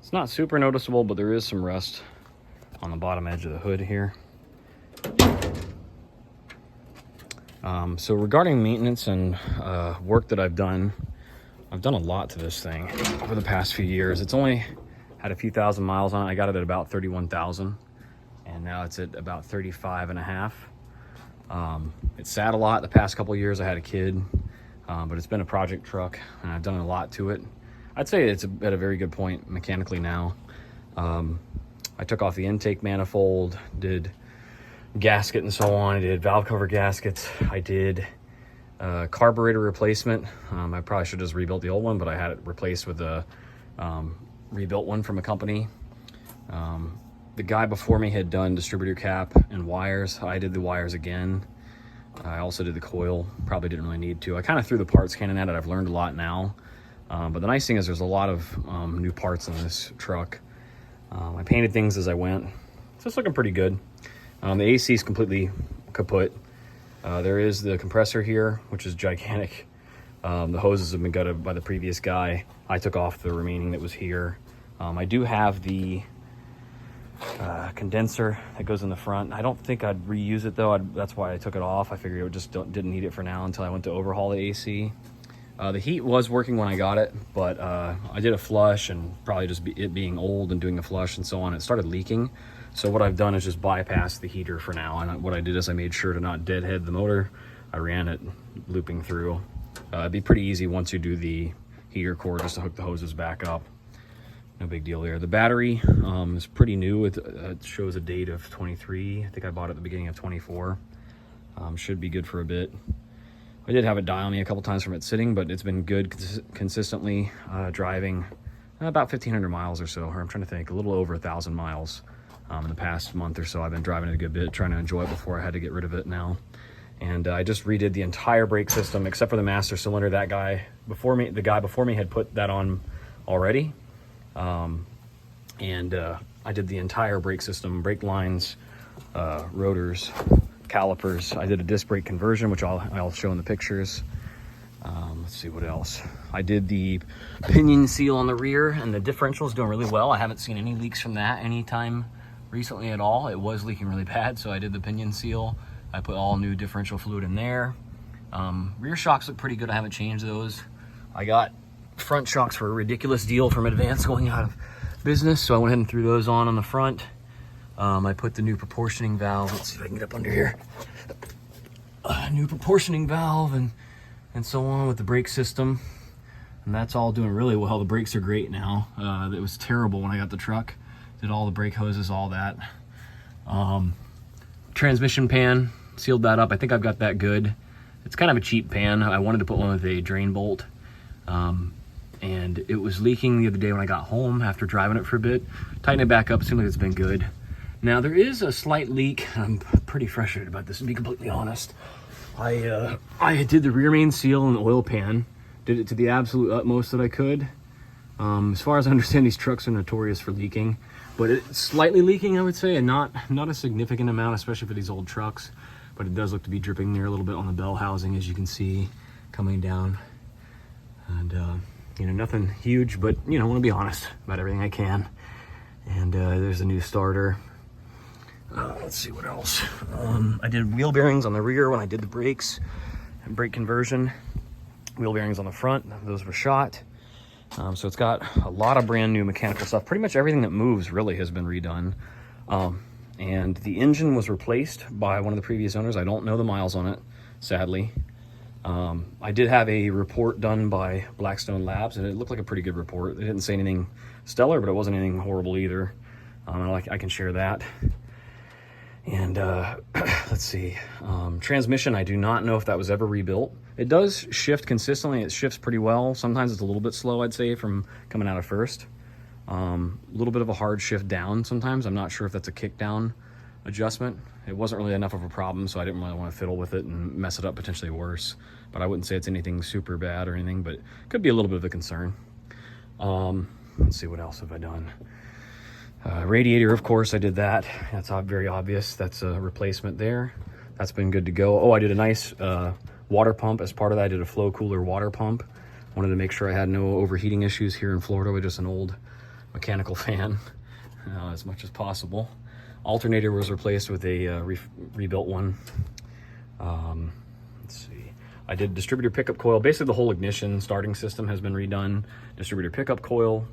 It's not super noticeable, but there is some rust on the bottom edge of the hood here. So regarding maintenance and work that I've done a lot to this thing over the past few years. It's only had a few thousand miles on it. I got it at about 31,000, and now it's at about 35 and a half. It sat a lot the past couple of years. I had a kid, but it's been a project truck, and I've done a lot to it. I'd say it's at a very good point mechanically now. I took off the intake manifold, did gasket and so on. I did valve cover gaskets. I did carburetor replacement. I probably should have just rebuilt the old one, but I had it replaced with a rebuilt one from a company. The guy before me had done distributor cap and wires. I did the wires again. I also did the coil. Probably didn't really need to. I kind of threw the parts cannon at it. I've learned a lot now. But the nice thing is there's a lot of new parts in this truck. I painted things as I went. So it's looking pretty good. The AC is completely kaput. There is the compressor here, which is gigantic. The hoses have been gutted by the previous guy. I took off the remaining that was here. I do have the condenser that goes in the front. I don't think I'd reuse it though. That's why I took it off. I figured it just didn't need it for now until I went to overhaul the AC. The heat was working when I got it, but I did a flush, and probably just it being old and doing a flush and so on, it started leaking. So what I've done is just bypass the heater for now. And what I did is I made sure to not deadhead the motor. I ran it looping through. It'd be pretty easy once you do the heater core just to hook the hoses back up. No big deal there. The battery is pretty new. It shows a date of 23. I think I bought it at the beginning of 24. Should be good for a bit. I did have it die on me a couple times from it sitting, but it's been good consistently driving about 1,500 miles or so. Or I'm trying to think, a little over 1,000 miles. In the past month or so, I've been driving it a good bit, trying to enjoy it before I had to get rid of it now. And I just redid the entire brake system except for the master cylinder. That guy before me, the guy before me had put that on already. I did the entire brake system, brake lines, rotors, calipers. I did a disc brake conversion, which I'll show in the pictures. Let's see what else. I did the pinion seal on the rear, and the differential is doing really well. I haven't seen any leaks from that anytime recently at all. It was leaking really bad, so I did the pinion seal. I put all new differential fluid in there. Rear shocks look pretty good. I haven't changed those. I got front shocks for a ridiculous deal from Advance going out of business, so I went ahead and threw those on the front. I put the new proportioning valve. Let's see if I can get up under here. New proportioning valve and so on with the brake system. And that's all doing really well. The brakes are great now. It was terrible when I got the truck. Did all the brake hoses, all that. Transmission pan, sealed that up. I think I've got that good. It's kind of a cheap pan. I wanted to put one with a drain bolt. And it was leaking the other day when I got home after driving it for a bit. Tighten it back up, seems like it's been good. Now there is a slight leak. I'm pretty frustrated about this, to be completely honest. I did the rear main seal and the oil pan. Did it to the absolute utmost that I could. As far as I understand, these trucks are notorious for leaking, but it's slightly leaking, I would say, and not a significant amount, especially for these old trucks. But it does look to be dripping there a little bit on the bell housing, as you can see, coming down. And nothing huge, but I want to be honest about everything I can. And there's a new starter. Let's see what else. I did wheel bearings on the rear when I did the brakes and brake conversion. Wheel bearings on the front, those were shot. So it's got a lot of brand new mechanical stuff. Pretty much everything that moves really has been redone. And the engine was replaced by one of the previous owners. I don't know the miles on it, sadly. I did have a report done by Blackstone Labs, and it looked like a pretty good report. They didn't say anything stellar, but it wasn't anything horrible either. I can share that. And let's see, transmission, I do not know if that was ever rebuilt. It does shift consistently. It shifts pretty well. Sometimes it's a little bit slow, I'd say, from coming out of first. A little bit of a hard shift down sometimes. I'm not sure if that's a kick down adjustment. It wasn't really enough of a problem, so I didn't really want to fiddle with it and mess it up potentially worse. But I wouldn't say it's anything super bad or anything, but it could be a little bit of a concern. Let's see, what else have I done? Radiator, of course, I did that. That's very obvious. That's a replacement there. That's been good to go. Oh, I did a nice water pump as part of that. I did a flow cooler water pump. Wanted to make sure I had no overheating issues here in Florida with just an old mechanical fan as much as possible. Alternator was replaced with a rebuilt one. Let's see. I did distributor pickup coil. Basically the whole ignition starting system has been redone. Distributor pickup coil,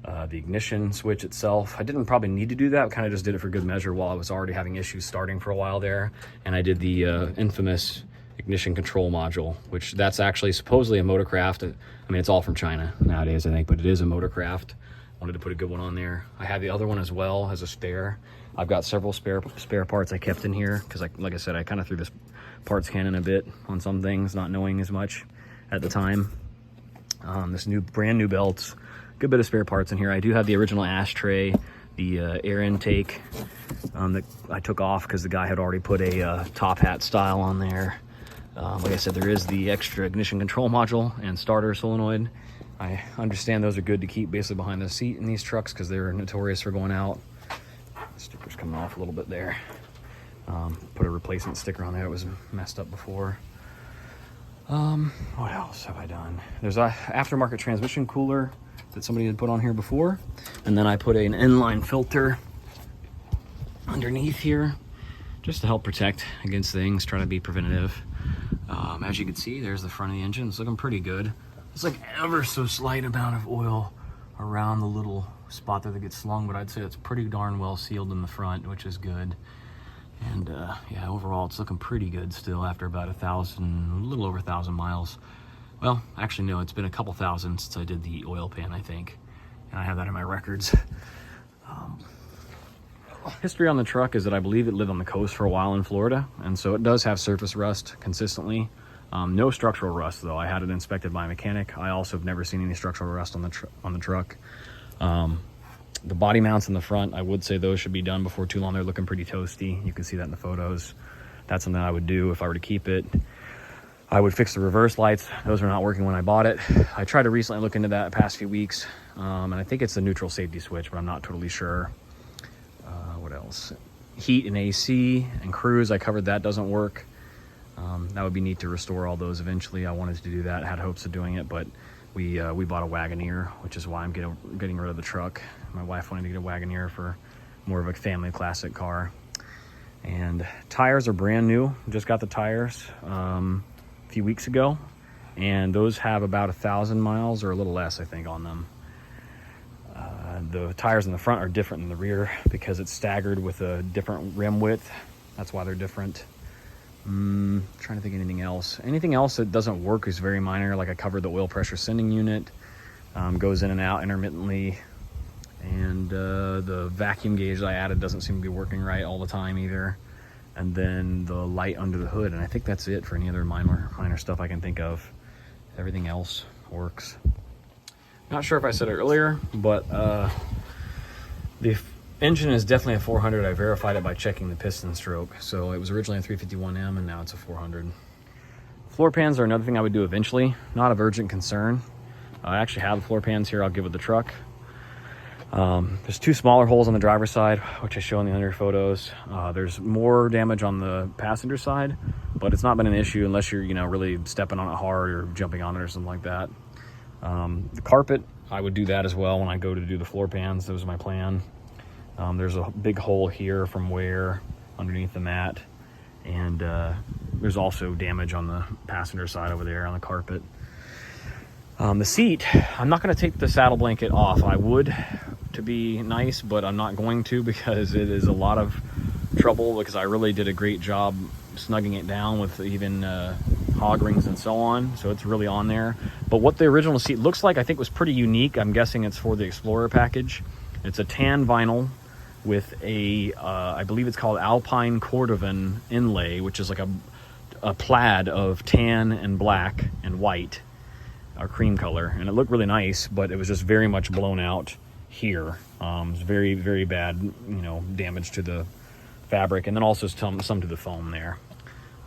the ignition switch itself. I didn't probably need to do that. Kind of just did it for good measure while I was already having issues starting for a while there. And I did the infamous ignition control module, which that's actually supposedly a Motorcraft. I mean, it's all from China nowadays, I think, but it is a Motorcraft. Wanted to put a good one on there. I have the other one as well as a spare. I've got several spare parts I kept in here because, like I said, I kind of threw this parts cannon a bit on some things, not knowing as much at the time. This brand new belts, good bit of spare parts in here. I do have the original ashtray, the air intake that I took off because the guy had already put a top hat style on there. Like I said, there is the extra ignition control module and starter solenoid. I understand those are good to keep basically behind the seat in these trucks because they're notorious for going out. The sticker's coming off a little bit there. Put a replacement sticker on there. It was messed up before. What else have I done? There's a aftermarket transmission cooler that somebody had put on here before. And then I put an inline filter underneath here just to help protect against things, try to be preventative. As you can see, there's the front of the engine. It's looking pretty good. It's like ever so slight amount of oil around the little spot there that gets slung, but I'd say it's pretty darn well sealed in the front, which is good. And yeah, overall it's looking pretty good still after about a little over 1,000 miles. Well, actually no, it's been a couple thousand since I did the oil pan, I think, and I have that in my records. History on the truck is that I believe it lived on the coast for a while in Florida, and so it does have surface rust consistently. No structural rust though. I had it inspected by a mechanic. I also have never seen any structural rust on the truck. The body mounts in the front, I would say those should be done before too long. They're looking pretty toasty. You can see that in the photos. That's something I would do if I were to keep it. I would fix the reverse lights. Those were not working when I bought it. I tried to recently look into that the past few weeks, and I think it's the neutral safety switch, but I'm not totally sure. What else? Heat and AC and cruise, I covered that, doesn't work. That would be neat to restore all those eventually. I wanted to do that, had hopes of doing it, but we bought a Wagoneer, which is why I'm getting rid of the truck. My wife wanted to get a Wagoneer for more of a family classic car. And tires are brand new. Just got the tires a few weeks ago, and those have about 1,000 miles or a little less, I think, on them. The tires in the front are different than the rear because it's staggered with a different rim width. That's why they're different. Trying to think of anything else. Anything else that doesn't work is very minor. Like I covered the oil pressure sending unit, goes in and out intermittently, and the vacuum gauge that I added doesn't seem to be working right all the time either. And then the light under the hood, and I think that's it for any other minor stuff I can think of. Everything else works. Not sure if I said it earlier, but the engine is definitely a 400. I verified it by checking the piston stroke. So it was originally a 351M and now it's a 400. Floor pans are another thing I would do eventually. Not of urgent concern. I actually have the floor pans here I'll give with the truck. There's two smaller holes on the driver's side, which I show in the under photos. There's more damage on the passenger side, but it's not been an issue unless you're, really stepping on it hard or jumping on it or something like that. The carpet, I would do that as well when I go to do the floor pans. That was my plan. There's a big hole here from wear underneath the mat, and there's also damage on the passenger side over there on the carpet. The seat, I'm not going to take the saddle blanket off. I would, to be nice, but I'm not going to because it is a lot of trouble because I really did a great job snugging it down with even hog rings and so on, so it's really on there. But what the original seat looks like, I think, was pretty unique. I'm guessing it's for the Explorer package. It's a tan vinyl with a, I believe it's called Alpine Cordovan inlay, which is like a plaid of tan and black and white, or cream color, and it looked really nice, but it was just very much blown out here. It was very, very bad, damage to the fabric, and then also some to the foam there.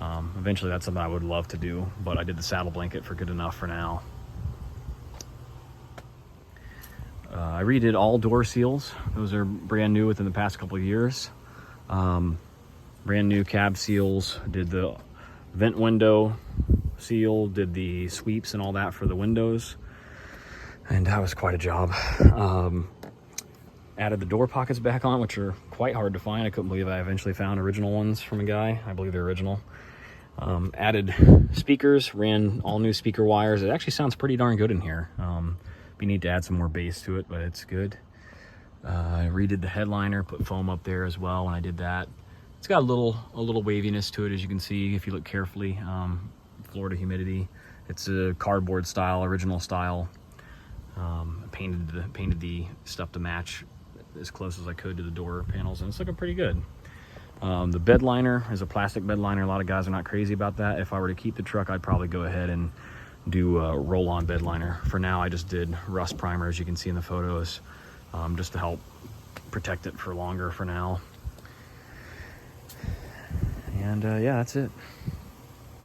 Eventually that's something I would love to do, but I did the saddle blanket for good enough for now. I redid all door seals. Those are brand new within the past couple of years. Brand new cab seals. Did the vent window seal, did the sweeps and all that for the windows, and that was quite a job. Added the door pockets back on, which are quite hard to find. I couldn't believe I eventually found original ones from a guy. I believe they're original. Added speakers, ran all new speaker wires. It actually sounds pretty darn good in here. We need to add some more bass to it, but it's good. I redid the headliner, put foam up there as well when I did that. It's got a little waviness to it, as you can see if you look carefully. Florida humidity. It's a cardboard style, original style. Painted the stuff to match as close as I could to the door panels, and it's looking pretty good. The bed liner is a plastic bed liner. A lot of guys are not crazy about that. If I were to keep the truck, I'd probably go ahead and do a roll-on bed liner. For now, I just did rust primer, as you can see in the photos, just to help protect it for longer for now. And yeah, that's it.